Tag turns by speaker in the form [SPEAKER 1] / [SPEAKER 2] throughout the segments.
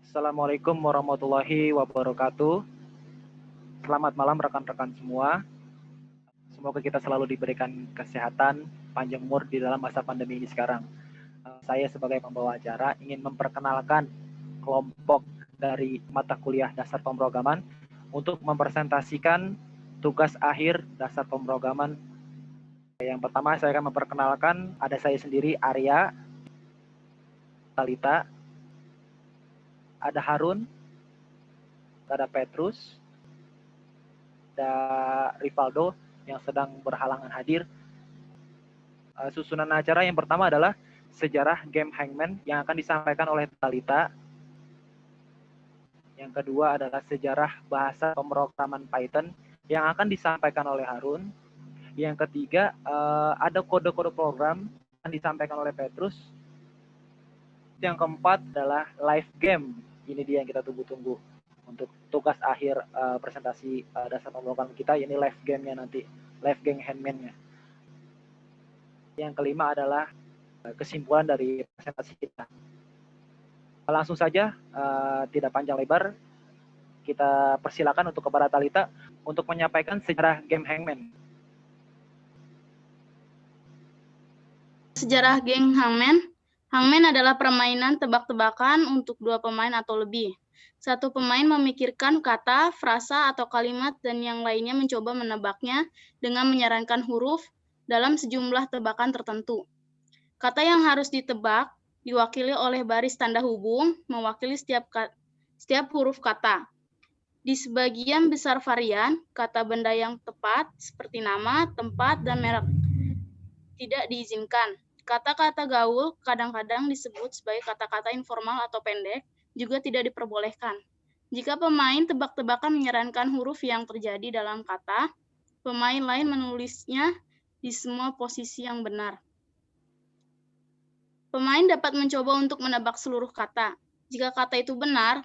[SPEAKER 1] Assalamualaikum warahmatullahi wabarakatuh. Selamat malam rekan-rekan semua. Semoga kita selalu diberikan kesehatan, panjang umur di dalam masa pandemi ini sekarang. Saya sebagai pembawa acara ingin memperkenalkan kelompok dari mata kuliah dasar pemrograman untuk mempresentasikan tugas akhir dasar pemrograman. Yang pertama saya akan memperkenalkan ada saya sendiri Arya, Talita, ada Harun, ada Petrus, ada Rivaldo yang sedang berhalangan hadir. Susunan acara yang pertama adalah sejarah game Hangman yang akan disampaikan oleh Talita. Yang kedua adalah sejarah bahasa pemrograman Python yang akan disampaikan oleh Harun. Yang ketiga ada kode-kode program yang disampaikan oleh Petrus. Yang keempat adalah live game. Ini dia yang kita tunggu-tunggu untuk tugas akhir presentasi dasar pemrograman kita. Ini live game-nya nanti, live game Hangman-nya. Yang kelima adalah kesimpulan dari presentasi kita. Langsung saja, tidak panjang lebar, kita persilakan untuk kepada Talita untuk menyampaikan sejarah game Hangman.
[SPEAKER 2] Sejarah game Hangman. Hangman adalah permainan tebak-tebakan untuk dua pemain atau lebih. Satu pemain memikirkan kata, frasa, atau kalimat dan yang lainnya mencoba menebaknya dengan menyarankan huruf dalam sejumlah tebakan tertentu. Kata yang harus ditebak diwakili oleh baris tanda hubung mewakili setiap huruf kata. Di sebagian besar varian, kata benda yang tepat seperti nama, tempat, dan merek tidak diizinkan. Kata-kata gaul kadang-kadang disebut sebagai kata-kata informal atau pendek, juga tidak diperbolehkan. Jika pemain tebak-tebakan menyarankan huruf yang terjadi dalam kata, pemain lain menulisnya di semua posisi yang benar. Pemain dapat mencoba untuk menebak seluruh kata. Jika kata itu benar,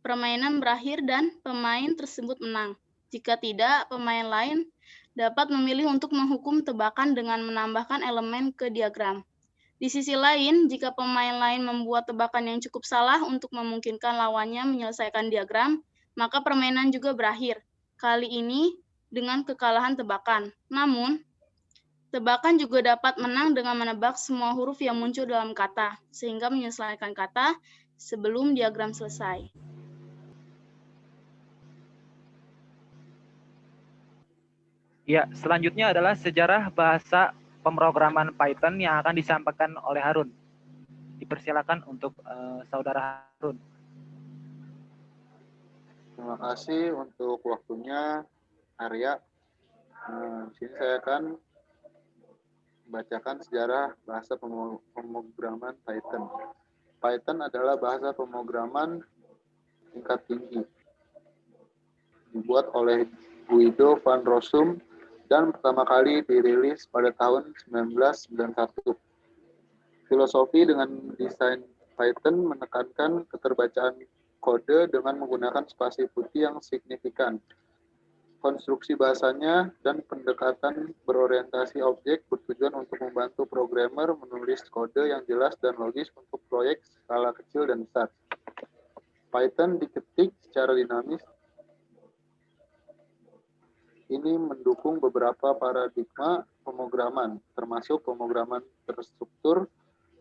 [SPEAKER 2] permainan berakhir dan pemain tersebut menang. Jika tidak, pemain lain dapat memilih untuk menghukum tebakan dengan menambahkan elemen ke diagram. Di sisi lain, jika pemain lain membuat tebakan yang cukup salah untuk memungkinkan lawannya menyelesaikan diagram, maka permainan juga berakhir. Kali ini dengan kekalahan tebakan. Namun, tebakan juga dapat menang dengan menebak semua huruf yang muncul dalam kata, sehingga menyelesaikan kata sebelum diagram selesai.
[SPEAKER 1] Ya, selanjutnya adalah sejarah bahasa pemrograman Python yang akan disampaikan oleh Harun. Dipersilakan untuk saudara Harun.
[SPEAKER 3] Terima kasih untuk waktunya, Arya. Di sini saya akan membacakan sejarah bahasa pemrograman Python. Python adalah bahasa pemrograman tingkat tinggi, dibuat oleh Guido van Rossum dan pertama kali dirilis pada tahun 1991. Filosofi dengan desain Python menekankan keterbacaan kode dengan menggunakan spasi putih yang signifikan. Konstruksi bahasanya dan pendekatan berorientasi objek bertujuan untuk membantu programmer menulis kode yang jelas dan logis untuk proyek skala kecil dan besar. Python diketik secara dinamis. Ini mendukung beberapa paradigma pemrograman, termasuk pemrograman terstruktur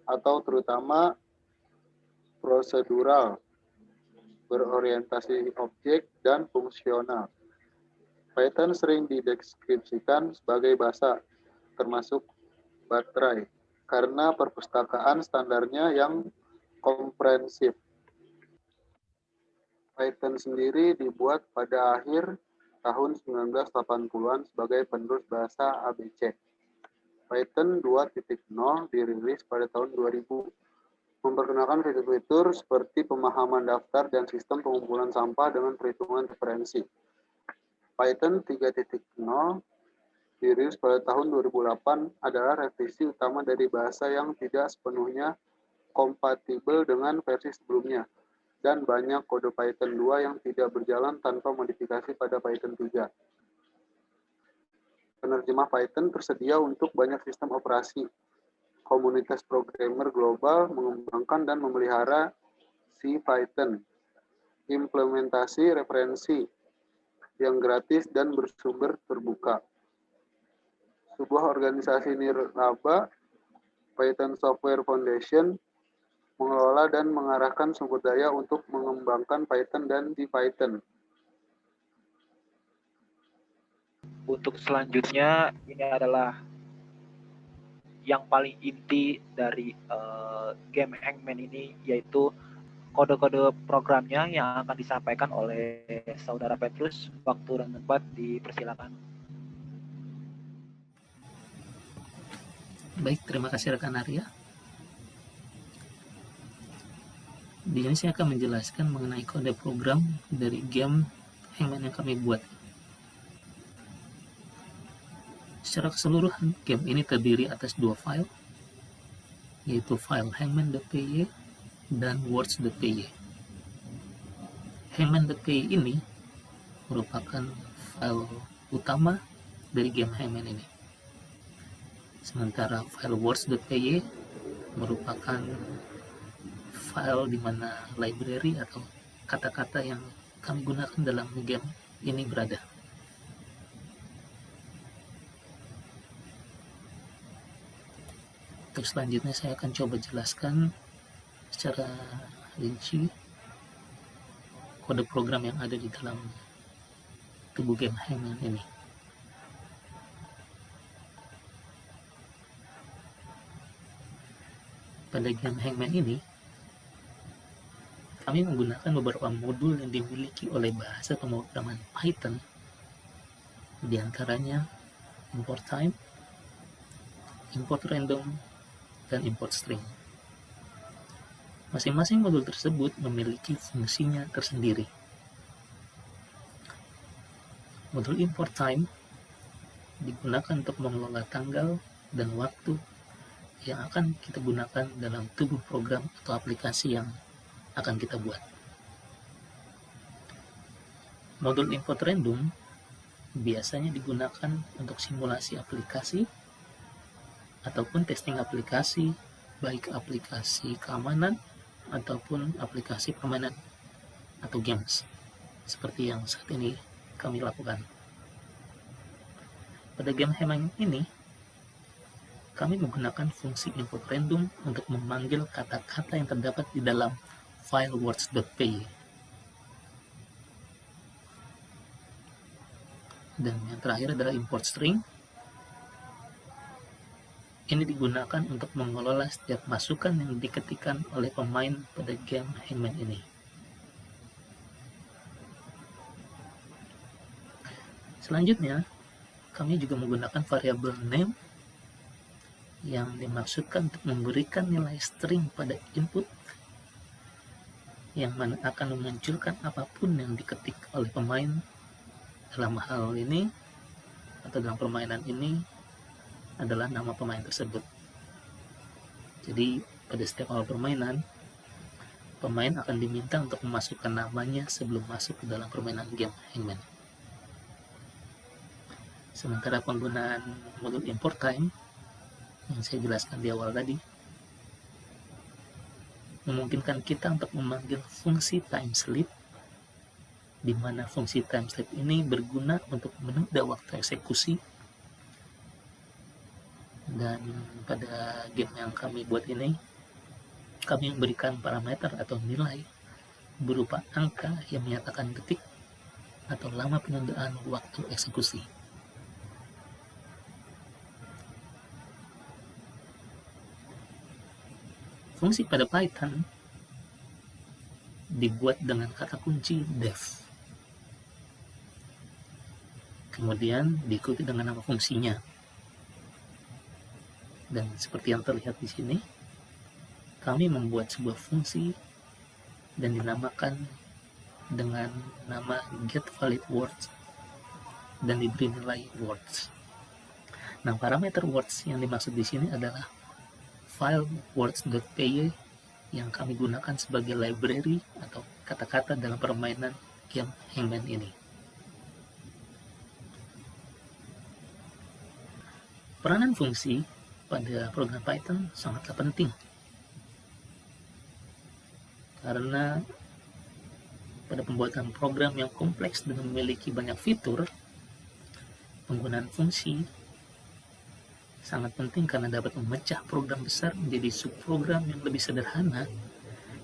[SPEAKER 3] atau terutama prosedural, berorientasi objek, dan fungsional. Python sering dideskripsikan sebagai bahasa, termasuk baterai, karena perpustakaan standarnya yang komprehensif. Python sendiri dibuat pada akhir tahun 1980-an sebagai penerus bahasa ABC. Python 2.0 dirilis pada tahun 2000, memperkenalkan fitur-fitur seperti pemahaman daftar dan sistem pengumpulan sampah dengan perhitungan referensi. Python 3.0 dirilis pada tahun 2008 adalah revisi utama dari bahasa yang tidak sepenuhnya kompatibel dengan versi sebelumnya, dan banyak kode Python 2 yang tidak berjalan tanpa modifikasi pada Python 3. Penerjemah Python tersedia untuk banyak sistem operasi. Komunitas programmer global mengembangkan dan memelihara C Python implementasi referensi yang gratis dan bersumber terbuka. Sebuah organisasi nirlaba, Python Software Foundation, mengelola dan mengarahkan sumber daya untuk mengembangkan Python dan di Python.
[SPEAKER 1] Untuk selanjutnya, ini adalah yang paling inti dari game Hangman ini, yaitu kode-kode programnya yang akan disampaikan oleh Saudara Petrus. Waktu dan tempat dipersilakan.
[SPEAKER 4] Baik, terima kasih rekan Arya. Di sini saya akan menjelaskan mengenai kode program dari game Hangman yang kami buat. Secara keseluruhan, game ini terdiri atas dua file, yaitu file hangman.py dan words.py. Hangman.py ini merupakan file utama dari game Hangman ini. Sementara file words.py merupakan file di mana library atau kata-kata yang kami gunakan dalam game ini berada. Untuk selanjutnya saya akan coba jelaskan secara rinci kode program yang ada di dalam tubuh game Hangman ini. Pada game Hangman ini, kami menggunakan beberapa modul yang dimiliki oleh bahasa pemrograman Python, di antaranya import time, import random, dan import string. Masing-masing modul tersebut memiliki fungsinya tersendiri. Modul import time digunakan untuk mengelola tanggal dan waktu yang akan kita gunakan dalam tubuh program atau aplikasi yang akan kita buat. Modul import random biasanya digunakan untuk simulasi aplikasi ataupun testing aplikasi, baik aplikasi keamanan ataupun aplikasi permainan atau games, seperti yang saat ini kami lakukan. Pada game Hangman ini, kami menggunakan fungsi import random untuk memanggil kata-kata yang terdapat di dalam file words.py. Dan yang terakhir adalah import string. Ini digunakan untuk mengelola setiap masukan yang diketikkan oleh pemain pada game Hangman ini. Selanjutnya, kami juga menggunakan variabel name yang dimaksudkan untuk memberikan nilai string pada input yang mana akan memunculkan apapun yang diketik oleh pemain dalam hal ini atau dalam permainan ini adalah nama pemain tersebut. Jadi pada setiap awal permainan, pemain akan diminta untuk memasukkan namanya sebelum masuk ke dalam permainan game Hangman. Sementara penggunaan modul import time yang saya jelaskan di awal tadi memungkinkan kita untuk memanggil fungsi timeslip, di mana fungsi timeslip ini berguna untuk menunda waktu eksekusi. Dan pada game yang kami buat ini, kami memberikan parameter atau nilai berupa angka yang menyatakan detik atau lama penundaan waktu eksekusi. Fungsi pada Python dibuat dengan kata kunci def. Kemudian diikuti dengan nama fungsinya. Dan seperti yang terlihat di sini, kami membuat sebuah fungsi dan dinamakan dengan nama getValidWords dan diberi nilai words. Nah, parameter words yang dimaksud di sini adalah file words.py yang kami gunakan sebagai library atau kata-kata dalam permainan game Hangman ini. Peranan fungsi pada program Python sangatlah penting, karena pada pembuatan program yang kompleks dan memiliki banyak fitur, penggunaan fungsi sangat penting karena dapat memecah program besar menjadi subprogram yang lebih sederhana,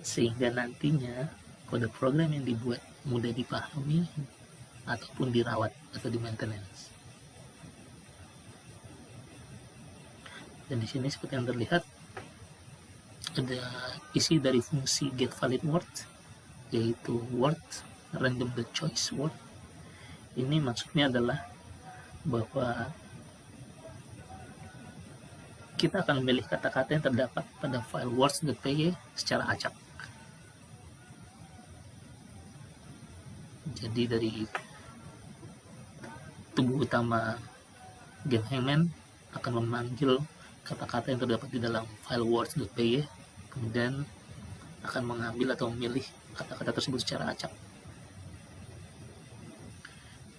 [SPEAKER 4] sehingga nantinya kode program yang dibuat mudah dipahami ataupun dirawat atau di maintenance. Dan di sini seperti yang terlihat ada isi dari fungsi getValidWord, yaitu word random the choice word. Ini maksudnya adalah bahwa kita akan memilih kata-kata yang terdapat pada file words.py secara acak. Jadi dari tubuh utama game Hangman akan memanggil kata-kata yang terdapat di dalam file words.py, kemudian akan mengambil atau memilih kata-kata tersebut secara acak.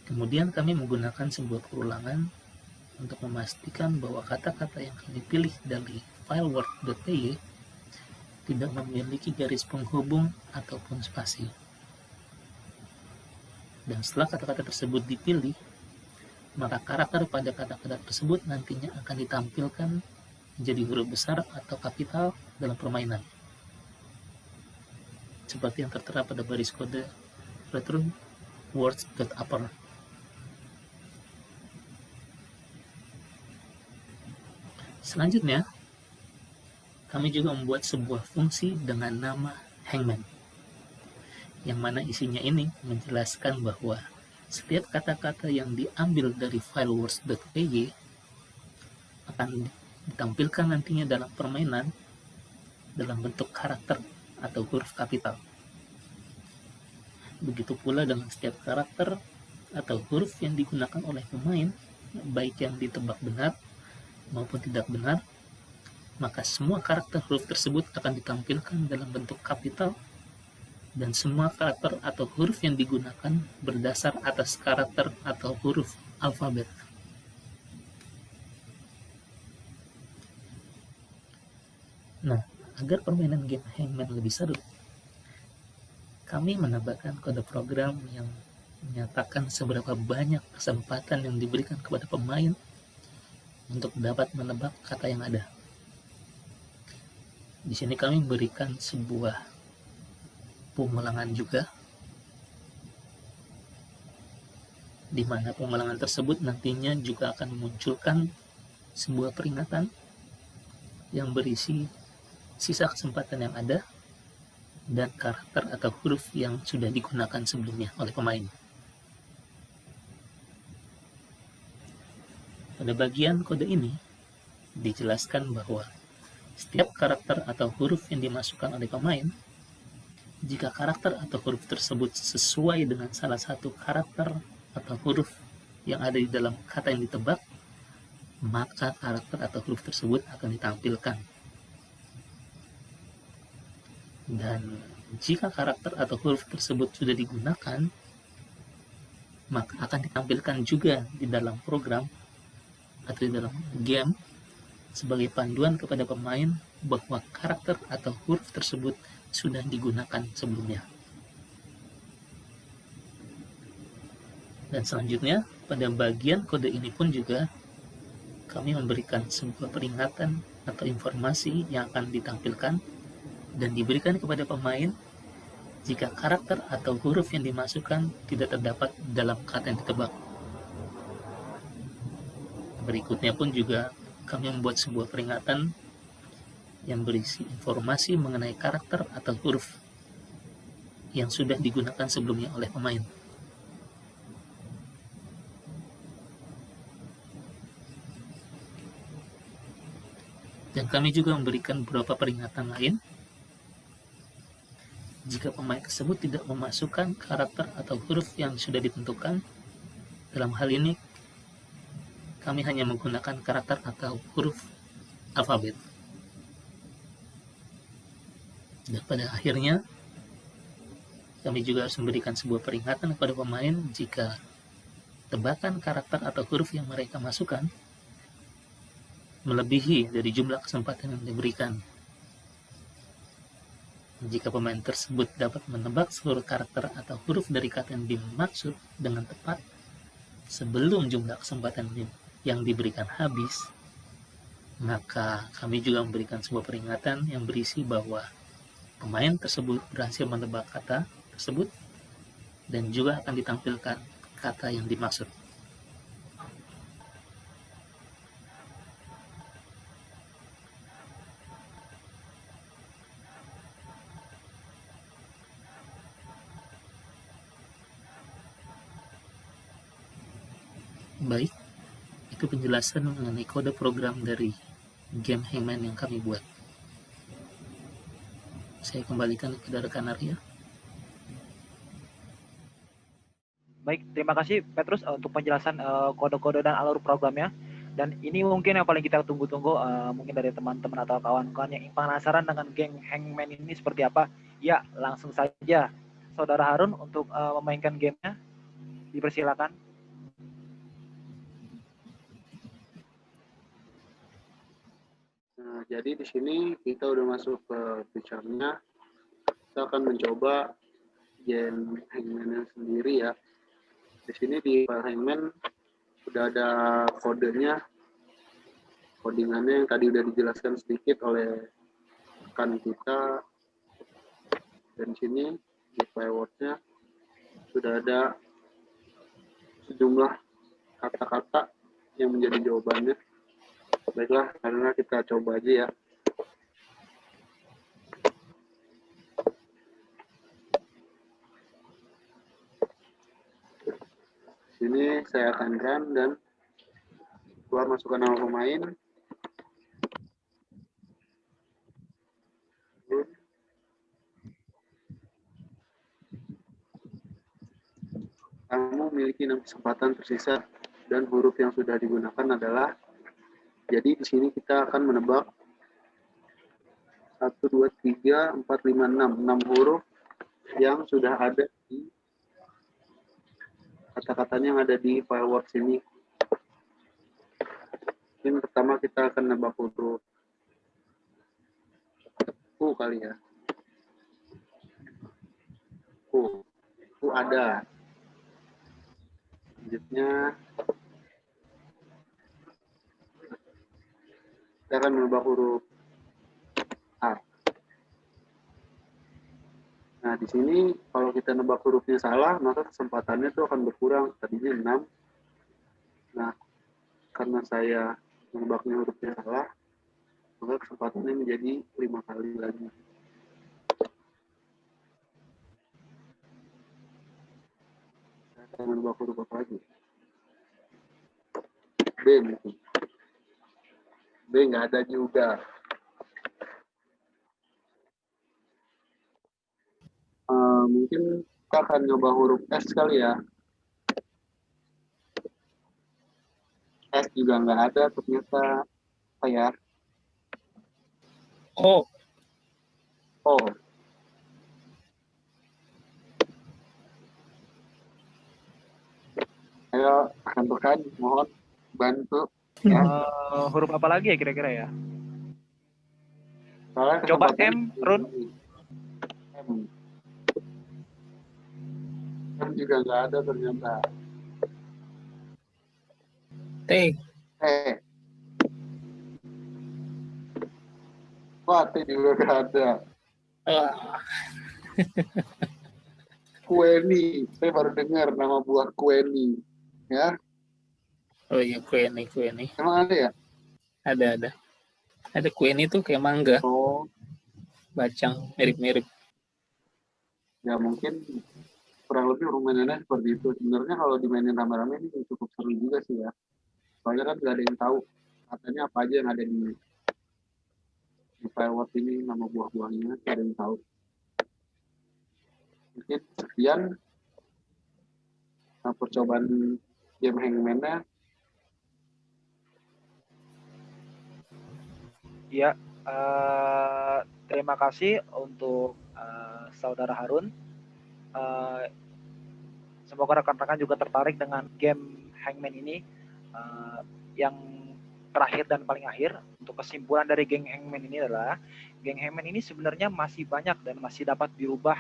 [SPEAKER 4] Kemudian kami menggunakan sebuah perulangan untuk memastikan bahwa kata-kata yang kami pilih dari file word.py tidak memiliki garis penghubung ataupun spasi. Dan setelah kata-kata tersebut dipilih, maka karakter pada kata-kata tersebut nantinya akan ditampilkan menjadi huruf besar atau kapital dalam permainan, seperti yang tertera pada baris kode return words.upper. Selanjutnya, kami juga membuat sebuah fungsi dengan nama Hangman, yang mana isinya ini menjelaskan bahwa setiap kata-kata yang diambil dari file words.py akan ditampilkan nantinya dalam permainan dalam bentuk karakter atau huruf kapital. Begitu pula dengan setiap karakter atau huruf yang digunakan oleh pemain, baik yang ditebak benar maupun tidak benar, maka semua karakter huruf tersebut akan ditampilkan dalam bentuk kapital, dan semua karakter atau huruf yang digunakan berdasar atas karakter atau huruf alfabet. Nah, agar permainan game Hangman lebih seru, kami menambahkan kode program yang menyatakan seberapa banyak kesempatan yang diberikan kepada pemain untuk dapat menebak kata yang ada. Di sini kami memberikan sebuah pengulangan juga, di mana pengulangan tersebut nantinya juga akan memunculkan sebuah peringatan yang berisi sisa kesempatan yang ada dan karakter atau huruf yang sudah digunakan sebelumnya oleh pemain. Pada bagian kode ini dijelaskan bahwa setiap karakter atau huruf yang dimasukkan oleh pemain, jika karakter atau huruf tersebut sesuai dengan salah satu karakter atau huruf yang ada di dalam kata yang ditebak, maka karakter atau huruf tersebut akan ditampilkan. Dan jika karakter atau huruf tersebut sudah digunakan, maka akan ditampilkan juga di dalam program atau di dalam game sebagai panduan kepada pemain bahwa karakter atau huruf tersebut sudah digunakan sebelumnya. Dan selanjutnya, pada bagian kode ini pun juga kami memberikan sebuah peringatan atau informasi yang akan ditampilkan dan diberikan kepada pemain jika karakter atau huruf yang dimasukkan tidak terdapat dalam kata yang ditebak. Berikutnya pun juga kami membuat sebuah peringatan yang berisi informasi mengenai karakter atau huruf yang sudah digunakan sebelumnya oleh pemain. Dan kami juga memberikan beberapa peringatan lain jika pemain tersebut tidak memasukkan karakter atau huruf yang sudah ditentukan. Dalam hal ini, kami hanya menggunakan karakter atau huruf alfabet. Dan pada akhirnya, kami juga harus memberikan sebuah peringatan kepada pemain jika tebakan karakter atau huruf yang mereka masukkan melebihi dari jumlah kesempatan yang diberikan. Jika pemain tersebut dapat menebak seluruh karakter atau huruf dari kata yang dimaksud dengan tepat sebelum jumlah kesempatan yang diberikan habis, maka kami juga memberikan sebuah peringatan yang berisi bahwa pemain tersebut berhasil menebak kata tersebut dan juga akan ditampilkan kata yang dimaksud. Baik, itu penjelasan mengenai kode program dari game Hangman yang kami buat. Saya kembalikan kepada rekan Arya.
[SPEAKER 1] Baik, terima kasih Petrus untuk penjelasan kode-kode dan alur programnya. Dan ini mungkin yang paling kita tunggu-tunggu, mungkin dari teman-teman atau kawan-kawan yang penasaran dengan game Hangman ini seperti apa. Ya, langsung saja Saudara Harun untuk memainkan gamenya. Dipersilakan.
[SPEAKER 3] Nah, jadi di sini kita udah masuk ke feature-nya. Kita akan mencoba game Hangman sendiri ya. Di sini di file Hangman udah ada kodenya, codingannya yang tadi udah dijelaskan sedikit oleh rekan kita. Dan di sini di file Word-nya sudah ada sejumlah kata-kata yang menjadi jawabannya. Baiklah, karena kita coba aja ya. Sini saya akan run dan keluar masukkan nama pemain. Kamu memiliki 6 kesempatan tersisa dan huruf yang sudah digunakan adalah, jadi di sini kita akan menebak 1, 2, 3, 4, 5, 6 huruf yang sudah ada di kata-katanya yang ada di file Word sini. Mungkin pertama kita akan nebak huruf U kali ya. U ada. Selanjutnya kita akan menebak huruf A. Nah, di sini kalau kita nebak hurufnya salah, maka kesempatannya itu akan berkurang. Tadinya 6. Nah, karena saya menebaknya hurufnya salah, maka kesempatannya menjadi 5 kali lagi. Saya menebak huruf apa lagi? B mungkin. B nggak ada juga. Mungkin kita akan nyoba huruf S kali ya. S juga nggak ada ternyata. Apa ya?
[SPEAKER 4] Oh,
[SPEAKER 3] Ayo rekan-rekan mohon bantu ya.
[SPEAKER 1] Huruf apa lagi ya kira-kira ya?
[SPEAKER 3] Soalnya
[SPEAKER 1] Coba
[SPEAKER 3] kesempatannya
[SPEAKER 1] M, Run.
[SPEAKER 3] M juga nggak ada ternyata.
[SPEAKER 4] T.
[SPEAKER 3] Wah, T juga nggak ada. Kueni, saya baru dengar nama buah kueni, ya.
[SPEAKER 4] Oh iya, kueni.
[SPEAKER 3] Emang ada ya?
[SPEAKER 4] Ada. Ada kueni tuh kayak mangga,
[SPEAKER 3] Oh,
[SPEAKER 4] bacang, mirip-mirip.
[SPEAKER 3] ya mungkin kurang lebih permainannya seperti itu. Sebenarnya kalau dimainin rame-rame ini cukup seru juga sih ya. Soalnya kan nggak ada yang tahu katanya apa aja yang ada di file Word ini, nama buah-buahnya, nggak ada yang tahu. Mungkin sekian percobaan game Hangman-nya.
[SPEAKER 1] Ya, terima kasih untuk Saudara Harun. Semoga rekan-rekan juga tertarik dengan game Hangman ini, yang terakhir dan paling akhir, untuk kesimpulan dari geng Hangman ini adalah geng Hangman ini sebenarnya masih banyak dan masih dapat dirubah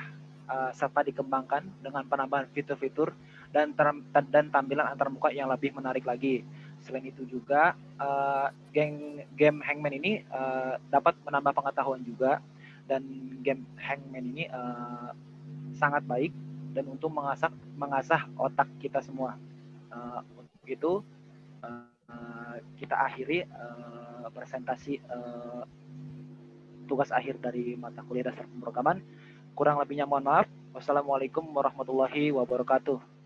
[SPEAKER 1] serta dikembangkan dengan penambahan fitur-fitur dan tampilan antarmuka yang lebih menarik lagi. Selain itu juga game Hangman ini dapat menambah pengetahuan juga, dan game Hangman ini sangat baik dan untuk mengasah otak kita semua. Untuk itu kita akhiri presentasi tugas akhir dari mata kuliah dasar pemrograman. Kurang lebihnya mohon maaf. Wassalamualaikum warahmatullahi wabarakatuh.